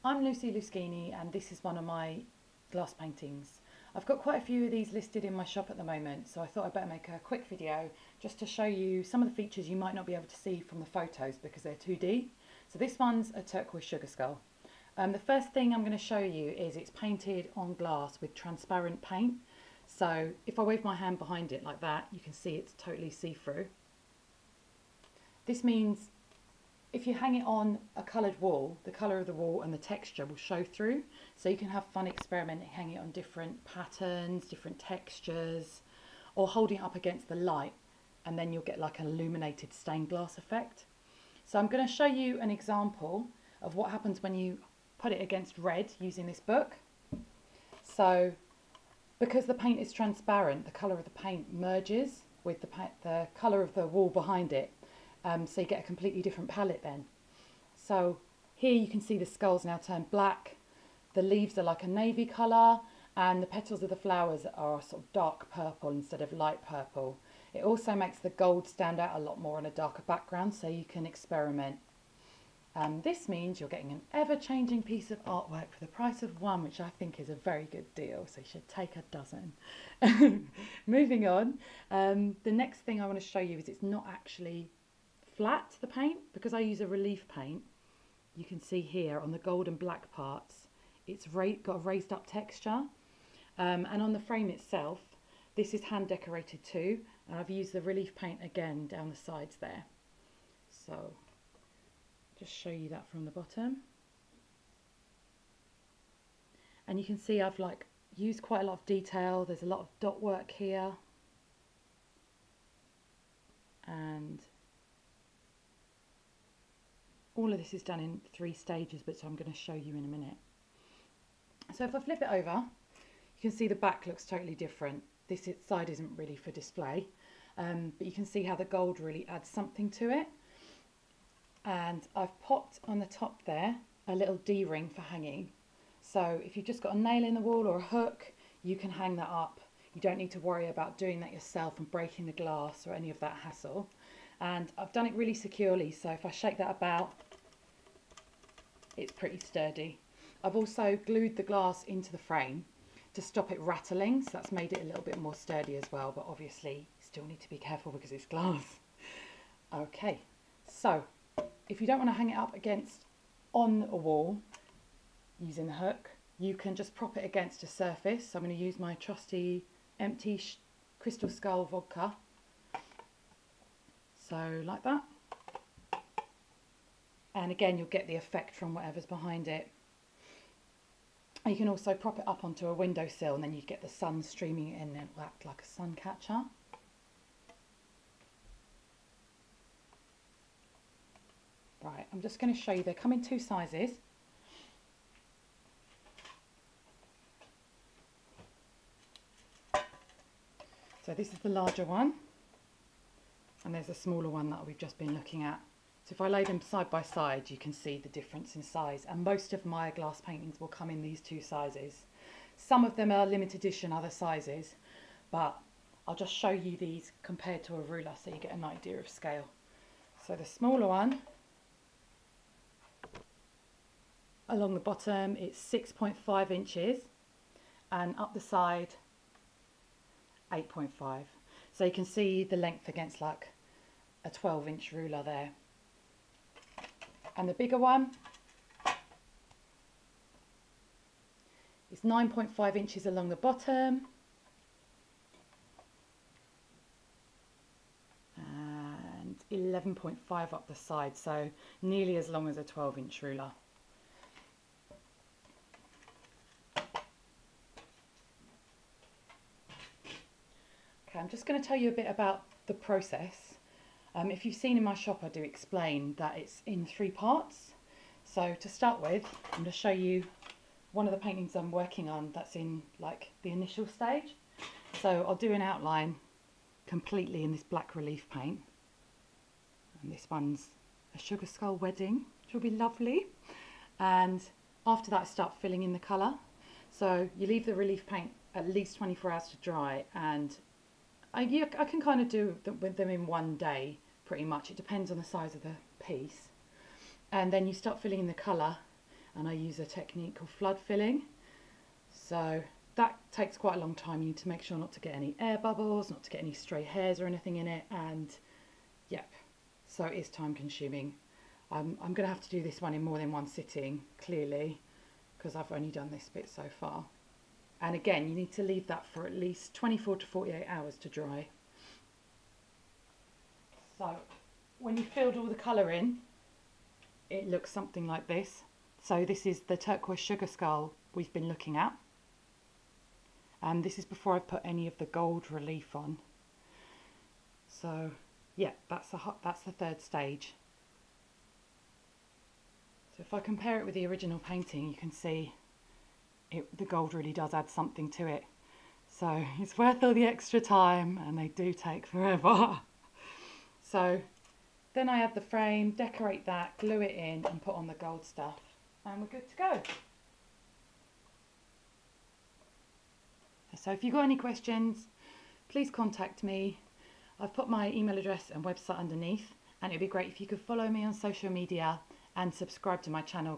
I'm Lucy Luskini and this is one of my glass paintings. I've got quite a few of these listed in my shop at the moment, so I thought I'd better make a quick video just to show you some of the features you might not be able to see from the photos because they're 2D. So this one's a turquoise sugar skull. The first thing I'm going to show you is it's painted on glass with transparent paint. So if I wave my hand behind it like that, you can see it's totally see-through. This means if you hang it on a coloured wall, the colour of the wall and the texture will show through. So you can have fun experimenting, hanging it on different patterns, different textures, or holding it up against the light, and then you'll get like an illuminated stained glass effect. So I'm going to show you an example of what happens when you put it against red using this book. So because the paint is transparent, the colour of the paint merges with the colour of the wall behind it. So you get a completely different palette then. So here you can see the skulls now turned black, the leaves are like a navy colour, and the petals of the flowers are sort of dark purple instead of light purple. It also makes the gold stand out a lot more on a darker background, so you can experiment. This means you're getting an ever-changing piece of artwork for the price of one, which I think is a very good deal, so you should take a dozen. Moving on, the next thing I want to show you is it's not actually flat, the paint, because I use a relief paint. You can see here on the gold and black parts it's got a raised up texture, and on the frame itself this is hand decorated too, and I've used the relief paint again down the sides there. So just show you that from the bottom, and you can see I've used quite a lot of detail. There's a lot of dot work here, and all of this is done in 3 stages, but I'm going to show you in a minute. So if I flip it over, you can see the back looks totally different. This side isn't really for display, but you can see how the gold really adds something to it. And I've popped on the top there a little D-ring for hanging. So if you've just got a nail in the wall or a hook, you can hang that up. You don't need to worry about doing that yourself and breaking the glass or any of that hassle. And I've done it really securely, so if I shake that about, it's pretty sturdy. I've also glued the glass into the frame to stop it rattling, so that's made it a little bit more sturdy as well, but obviously you still need to be careful because it's glass. Okay, so if you don't want to hang it up on a wall using the hook, you can just prop it against a surface. So I'm going to use my trusty empty Crystal Skull vodka. So like that. And again, you'll get the effect from whatever's behind it. You can also prop it up onto a windowsill, and then you get the sun streaming in, and it will act like a sun catcher. Right, I'm just going to show you, they come in 2 sizes. So this is the larger one, and there's a smaller one that we've just been looking at. So if I lay them side by side, you can see the difference in size, and most of my glass paintings will come in these 2 sizes. Some of them are limited edition, other sizes, but I'll just show you these compared to a ruler so you get an idea of scale. So the smaller one, along the bottom, it's 6.5 inches, and up the side 8.5. So you can see the length against like a 12-inch ruler there. And the bigger one is 9.5 inches along the bottom and 11.5 up the side, so nearly as long as a 12-inch ruler. Okay, I'm just going to tell you a bit about the process. If you've seen in my shop, I do explain that it's in 3 parts. So to start with, I'm going to show you one of the paintings I'm working on that's in like the initial stage. So I'll do an outline completely in this black relief paint. And this one's a sugar skull wedding, which will be lovely. And after that, I start filling in the colour. So you leave the relief paint at least 24 hours to dry, and I can kind of do with them in one day, pretty much. It depends on the size of the piece. And then you start filling in the colour, and I use a technique called flood filling. So that takes quite a long time. You need to make sure not to get any air bubbles, not to get any stray hairs or anything in it, and yep, so it is time consuming. I'm going to have to do this one in more than one sitting, clearly, because I've only done this bit so far. And again, you need to leave that for at least 24 to 48 hours to dry. So when you filled all the colour in, it looks something like this. So this is the turquoise sugar skull we've been looking at. And this is before I've put any of the gold relief on. So yeah, that's the third stage. So if I compare it with the original painting, you can see the gold really does add something to it. So it's worth all the extra time, and they do take forever. So then I add the frame, decorate that, glue it in and put on the gold stuff, and we're good to go. So if you've got any questions, please contact me. I've put my email address and website underneath, and it'd be great if you could follow me on social media and subscribe to my channel,